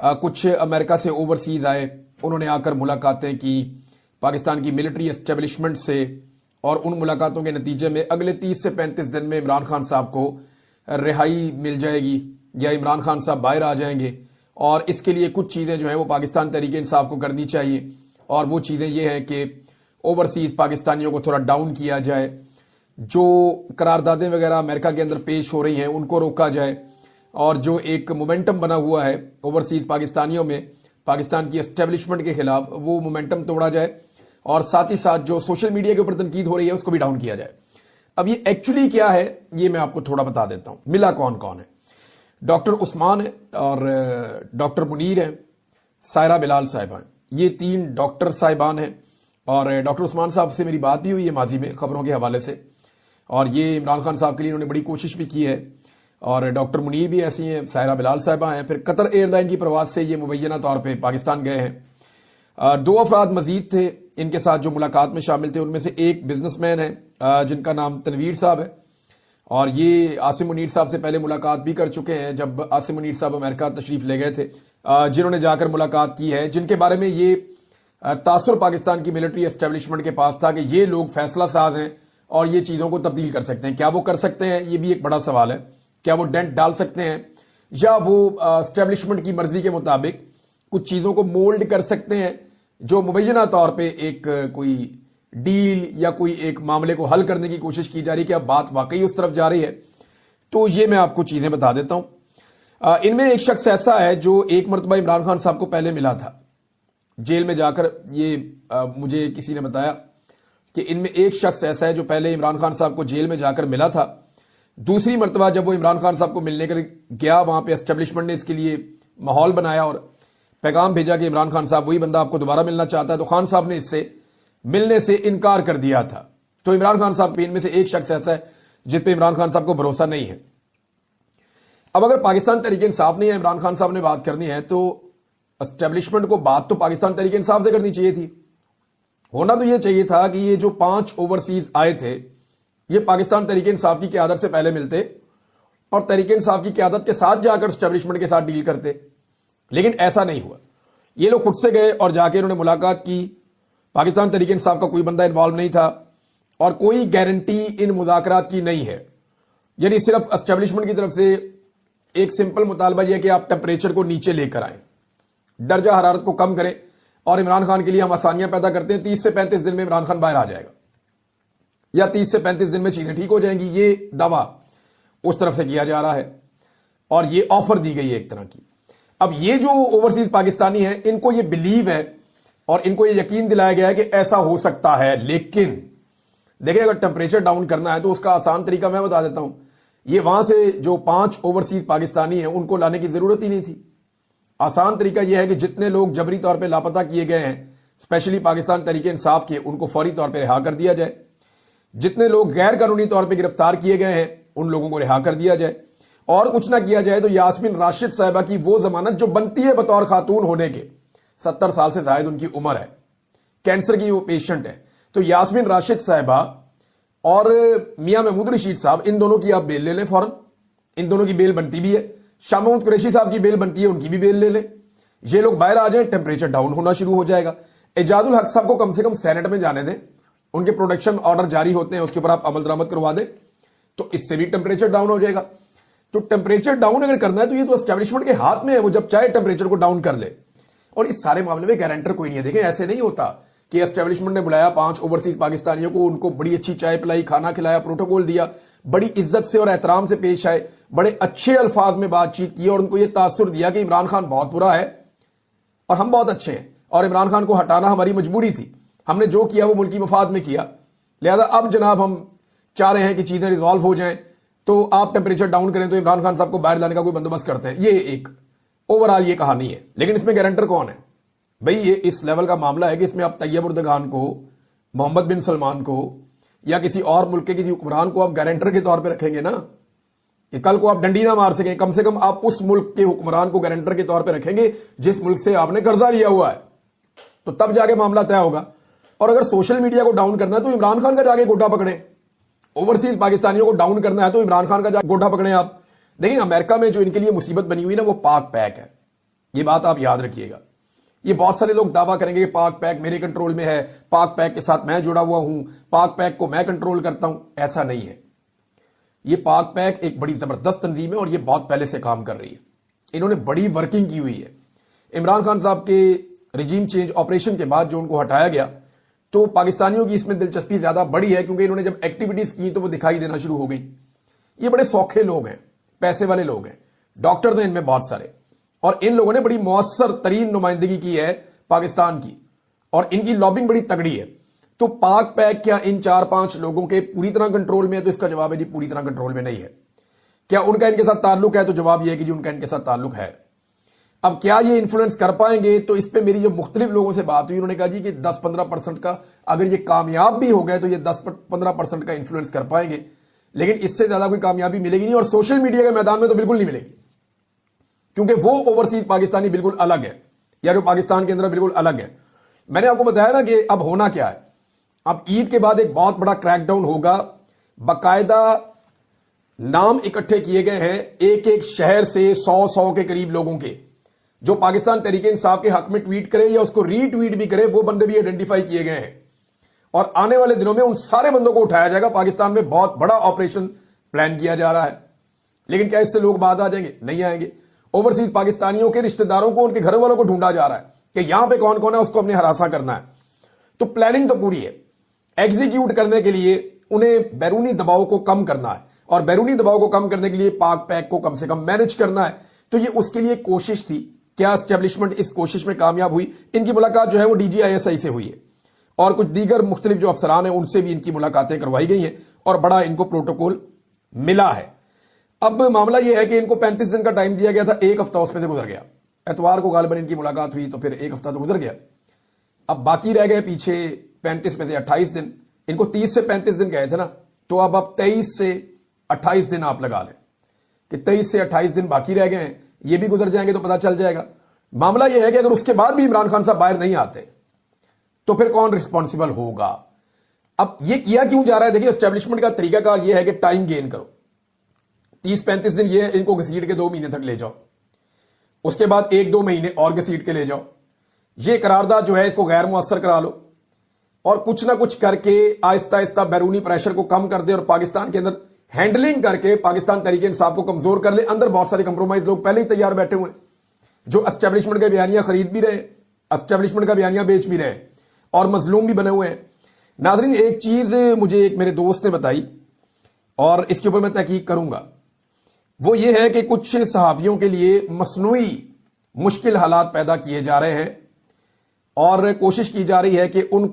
कुछ अमेरिका से ओवरसीज आए, उन्होंने आकर मुलाकातें की पाकिस्तान की मिलिट्री एस्टेब्लिशमेंट से, और उन मुलाकातों के नतीजे में अगले 30 से 35 दिन में इमरान खान साहब को रिहाई मिल जाएगी या इमरान खान साहब बाहर आ जाएंगे। और इसके लिए कुछ चीज़ें जो हैं वो पाकिस्तान तहरीक इंसाफ को करनी चाहिए, और वो चीज़ें ये हैं कि ओवरसीज पाकिस्तानियों को थोड़ा डाउन किया जाए, जो करारदादें वगैरह अमेरिका के अंदर पेश हो रही हैं उनको रोका जाए, और जो एक मोमेंटम बना हुआ है ओवरसीज पाकिस्तानियों में पाकिस्तान की एस्टेब्लिशमेंट के खिलाफ, वो मोमेंटम तोड़ा जाए, और साथ ही साथ जो सोशल मीडिया के ऊपर तनकीद हो रही है उसको भी डाउन किया जाए। अब ये एक्चुअली क्या है ये मैं आपको थोड़ा बता देता हूं। मिला कौन कौन है? डॉक्टर उस्मान है, और डॉक्टर मुनीर है, सायरा बिलाल साहिबा हैं। ये 3 डॉक्टर साहिबान हैं, और डॉक्टर उस्मान साहब से मेरी बात भी हुई है माजी में खबरों के हवाले से, और ये इमरान खान साहब के लिए उन्होंने बड़ी कोशिश भी की है। और डॉक्टर मुनीर भी ऐसी हैं, सायरा बिलाल साहिबा हैं। फिर कतर एयरलाइन की प्रवास से ये मुबैना तौर पर पाकिस्तान गए हैं। 2 अफराद मजीद थे इनके साथ जो मुलाकात में शामिल थे, उनमें से एक बिजनेसमैन है जिनका नाम तनवीर साहब है, और ये आसिम मुनीर साहब से पहले मुलाकात भी कर चुके हैं जब आसिम मुनीर साहब अमेरिका तशरीफ ले गए थे, जिन्होंने जाकर मुलाकात की है, जिनके बारे में ये तासुर पाकिस्तान की मिलिट्री एस्टेब्लिशमेंट के पास था कि ये लोग फैसला साज हैं और ये चीज़ों को तब्दील कर सकते हैं। क्या वो कर सकते हैं, ये भी एक बड़ा सवाल है। क्या वो डेंट डाल सकते हैं, या वो एस्टेब्लिशमेंट की मर्जी के मुताबिक कुछ चीज़ों को मोल्ड कर सकते हैं जो मुबैना तौर पे एक कोई डील या कोई एक मामले को हल करने की कोशिश की जा रही है, कि अब बात वाकई उस तरफ जा रही है। तो ये मैं आपको चीज़ें बता देता हूं। इनमें एक शख्स ऐसा है जो एक मरतबा इमरान खान साहब को पहले मिला था जेल में जाकर। ये मुझे किसी ने बताया कि इनमें एक शख्स ऐसा है जो पहले इमरान खान साहब को जेल में जाकर मिला था। दूसरी मरतबा जब वो इमरान खान साहब को मिलने के गया, वहां पे एस्टेब्लिशमेंट ने इसके लिए माहौल बनाया और पैगाम भेजा कि इमरान खान साहब वही बंदा आपको दोबारा मिलना चाहता है, तो खान साहब ने इससे मिलने से इनकार कर दिया था। तो इमरान खान साहब इनमें से एक शख्स ऐसा है जिस पे इमरान खान साहब को भरोसा नहीं है। अब अगर पाकिस्तान तहरीक इंसाफ ने या इमरान खान साहब ने बात करनी है तो एस्टेब्लिशमेंट को बात तो पाकिस्तान तहरीक इंसाफ से करनी चाहिए थी। होना तो यह चाहिए था कि ये जो 5 ओवरसीज आए थे ये पाकिस्तान तहरीक इंसाफ की क़यादत से पहले मिलते और तहरीक इंसाफ की क़यादत के साथ जाकर एस्टेब्लिशमेंट के साथ डील करते, लेकिन ऐसा नहीं हुआ। ये लोग खुद से गए और जाके इन्होंने मुलाकात की। पाकिस्तान तहरीक इंसाफ का कोई बंदा इन्वॉल्व नहीं था और कोई गारंटी इन मुज़ाकरात की नहीं है। यानी सिर्फ एस्टेब्लिशमेंट की तरफ से एक सिंपल मुतालबा यह कि आप टेम्परेचर को नीचे लेकर आए, दर्जा हरारत को कम करें, और इमरान खान के लिए हम आसानियां पैदा करते हैं। 30 से 35 दिन में इमरान खान बाहर आ जाएगा या 30 से 35 दिन में चीजें ठीक हो जाएंगी। ये दावा उस तरफ से किया जा रहा है और ये ऑफर दी गई है एक तरह की। अब ये जो ओवरसीज पाकिस्तानी हैं इनको ये बिलीव है और इनको ये यकीन दिलाया गया है कि ऐसा हो सकता है। लेकिन देखिए, अगर टेम्परेचर डाउन करना है तो उसका आसान तरीका मैं बता देता हूं। ये वहां से जो 5 ओवरसीज पाकिस्तानी हैं उनको लाने की जरूरत ही नहीं थी। आसान तरीका यह है कि जितने लोग जबरी तौर पे लापता किए गए हैं, स्पेशली पाकिस्तान तहरीक इंसाफ के, उनको फौरी तौर पे रिहा कर दिया जाए। जितने लोग गैर कानूनी तौर पे गिरफ्तार किए गए हैं उन लोगों को रिहा कर दिया जाए। और कुछ ना किया जाए तो यास्मीन राशिद साहिबा की वो जमानत जो बनती है बतौर खातून होने के, 70 साल से जायद उनकी उम्र है, कैंसर की वो पेशेंट है, तो यास्मीन राशिद साहिबा और मियां महमूद रशीद साहब, इन दोनों की आप बेल ले लें फौरन। इन दोनों की बेल बनती भी है। शाह महमूद कुरैशी साहब की बेल बनती है, उनकी भी बेल ले लें। ये लोग बाहर आ जाए, टेम्परेचर डाउन होना शुरू हो जाएगा। एजाजुल हक साहब को कम से कम सेनेट में जाने दें, उनके प्रोटेक्शन ऑर्डर जारी होते हैं, उसके ऊपर आप अमल दरामद करवा दें, तो इससे भी टेम्परेचर डाउन हो जाएगा। तो टेम्परेचर डाउन अगर करना है तो ये तो एस्टेब्लिशमेंट के हाथ में है, वो जब चाहे टेम्परेचर को डाउन कर ले। और इस सारे मामले में गारंटर कोई नहीं है। देखें, ऐसे नहीं होता कि एस्टेब्लिशमेंट ने बुलाया 5 ओवरसीज पाकिस्तानियों को, उनको बड़ी अच्छी चाय पिलाई, खाना खिलाया, प्रोटोकॉल दिया, बड़ी इज्जत से और एहतराम से पेश आए, बड़े अच्छे अल्फाज में बातचीत की और उनको यह तासुर दिया कि इमरान खान बहुत बुरा है और हम बहुत अच्छे हैं और इमरान खान को हटाना हमारी मजबूरी थी, हमने जो किया वो मुल्की मफाद में किया, लिहाजा अब जनाब हम चाह रहे हैं कि चीजें रिजॉल्व हो जाएं, तो आप टेम्परेचर डाउन करें तो इमरान खान साहब को बाहर लाने का कोई बंदोबस्त करते हैं। ये एक ओवरऑल ये कहानी है। लेकिन इसमें गारंटर कौन है भाई? ये इस लेवल का मामला है कि इसमें आप तैयब उर्दगान को, मोहम्मद बिन सलमान को या किसी और मुल्क के किसी हुक्मरान को आप गारंटर के तौर पर रखेंगे ना, कि कल को आप डंडी ना मार सकें, कम से कम आप उस मुल्क के हुक्मरान को गारंटर के तौर पर रखेंगे जिस मुल्क से आपने कर्जा लिया हुआ है, तो तब जाके मामला तय होगा। और अगर सोशल मीडिया को डाउन करना है तो इमरान खान का जाके गोटा पकड़े, ओवरसीज पाकिस्तानियों को डाउन करना है तो इमरान खान का जाके गोटा पकड़े आप। देखिए, अमेरिका में जो इनके लिए मुसीबत बनी हुई ना वो पाक पैक है। یہ بات آپ یاد رکھیے گا. یہ بہت سارے لوگ دعویٰ کریں گے کہ پاک پیک میرے کنٹرول میں ہے, پاک پیک کے ساتھ میں جڑا ہوا ہوں, پاک پیک کو میں کنٹرول کرتا ہوں. ایسا نہیں ہے. یہ پاک پیک ایک بڑی زبردست تنظیم ہے اور یہ بہت پہلے سے کام کر رہی ہے. انہوں نے بڑی ورکنگ کی ہوئی ہے. عمران خان صاحب کے رجیم چینج آپریشن کے بعد جو ان کو ہٹایا گیا تو پاکستانیوں کی اس میں دلچسپی زیادہ بڑی ہے, کیونکہ انہوں نے جب ایکٹیویٹیز کی تو وہ دکھائی دینا شروع ہو گئی. یہ بڑے سوکھے لوگ ہیں, پیسے والے لوگ ہیں, ڈاکٹر ہیں ان میں بہت سارے, اور ان لوگوں نے بڑی مؤثر ترین نمائندگی کی ہے پاکستان کی, اور ان کی لابنگ بڑی تگڑی ہے. تو پاک پیک کیا ان 4-5 لوگوں کے پوری طرح کنٹرول میں ہے؟ تو اس کا جواب ہے جی پوری طرح کنٹرول میں نہیں ہے. کیا ان کا ان کے ساتھ تعلق ہے؟ تو جواب یہ ہے کہ جی ان کا ان کے ساتھ تعلق ہے. اب کیا یہ انفلوئنس کر پائیں گے؟ تو اس پہ میری جو مختلف لوگوں سے بات ہوئی, انہوں نے کہا جی کہ 10-15% کا اگر یہ کامیاب بھی ہو گئے تو یہ 10-15% کا انفلوئنس کر پائیں گے, لیکن اس سے زیادہ کوئی کامیابی ملے گی نہیں. اور سوشل میڈیا کے میدان میں تو بالکل نہیں ملے گی, کیونکہ وہ اوورسیز پاکستانی بالکل الگ ہے, یا جو پاکستان کے اندر بالکل الگ ہے. میں نے آپ کو بتایا نا کہ اب ہونا کیا ہے. اب عید کے بعد ایک بہت بڑا کریک ڈاؤن ہوگا. باقاعدہ نام اکٹھے کیے گئے ہیں ایک ایک شہر سے 100 کے قریب لوگوں کے, جو پاکستان تحریک انصاف کے حق میں ٹویٹ کرے یا اس کو ری ٹویٹ بھی کرے, وہ بندے بھی آئیڈینٹیفائی کیے گئے ہیں. اور آنے والے دنوں میں ان سارے بندوں کو اٹھایا جائے گا. پاکستان میں بہت بڑا آپریشن پلان کیا جا رہا ہے. لیکن کیا اس سے لوگ بعد آ جائیں گے؟ نہیں آئیں گے. اوورسیز پاکستانیوں کے رشتہ داروں کو, ان کے گھر والوں کو ڈھونڈا جا رہا ہے کہ یہاں پہ کون کون ہے, اس کو ہم نے ہراساں کرنا ہے. تو پلاننگ تو پوری ہے. ایگزیکیوٹ کرنے کے لیے انہیں بیرونی دباؤ کو کم کرنا ہے, اور بیرونی دباؤ کو کم کرنے کے لیے پاک پیک کو کم سے کم مینج کرنا ہے. تو یہ اس کے لیے کوشش تھی. کیا اسٹیبلشمنٹ اس کوشش میں کامیاب ہوئی؟ ان کی ملاقات جو ہے وہ DGISI سے ہوئی ہے, اور کچھ دیگر مختلف جو افسران ہیں ان سے بھی ان کی ملاقاتیں کروائی گئی ہیں, اور بڑا ان کو پروٹوکول ملا ہے. اب معاملہ یہ ہے کہ ان کو 35 دن کا ٹائم دیا گیا تھا, ایک ہفتہ اس میں سے گزر گیا. اتوار کو غالباً ان کی ملاقات ہوئی, تو پھر ایک ہفتہ تو گزر گیا. اب باقی رہ گئے پیچھے 35 میں سے 28 دن. ان کو 30 سے 35 دن گئے تھے نا, تو اب 23 سے 28 دن آپ لگا لیں کہ 23 سے 28 دن باقی رہ گئے ہیں. یہ بھی گزر جائیں گے تو پتا چل جائے گا. معاملہ یہ ہے کہ اگر اس کے بعد بھی عمران خان صاحب باہر نہیں آتے تو پھر کون رسپانسبل ہوگا؟ اب یہ کیا کیوں جا رہا ہے؟ دیکھیے, اسٹیبلشمنٹ کا طریقہ کار یہ ہے کہ ٹائم گین کرو. 30-35 دن یہ ان کو گھسیٹ کے 2 مہینے تک لے جاؤ, اس کے بعد 1-2 مہینے اور گھسیٹ کے لے جاؤ. یہ قرارداد جو ہے اس کو غیر مؤثر کرا لو, اور کچھ نہ کچھ کر کے آہستہ آہستہ بیرونی پریشر کو کم کر دے, اور پاکستان کے اندر ہینڈلنگ کر کے پاکستان تحریک انصاف کو کمزور کر لے. اندر بہت سارے کمپرومائز لوگ پہلے ہی تیار بیٹھے ہوئے ہیں, جو اسٹیبلشمنٹ کا بیانیہ خرید بھی رہے, اسٹیبلشمنٹ کا بیانیہ بیچ بھی رہے, اور مظلوم بھی بنے ہوئے ہیں. ناظرین, ایک چیز مجھے ایک میرے دوست نے بتائی, اور اس کے اوپر میں تحقیق کروں گا. وہ یہ ہے کہ کچھ صحافیوں کے لیے مصنوعی مشکل حالات پیدا کیے جا رہے ہیں, اور کوشش کی جا رہی ہے کہ ان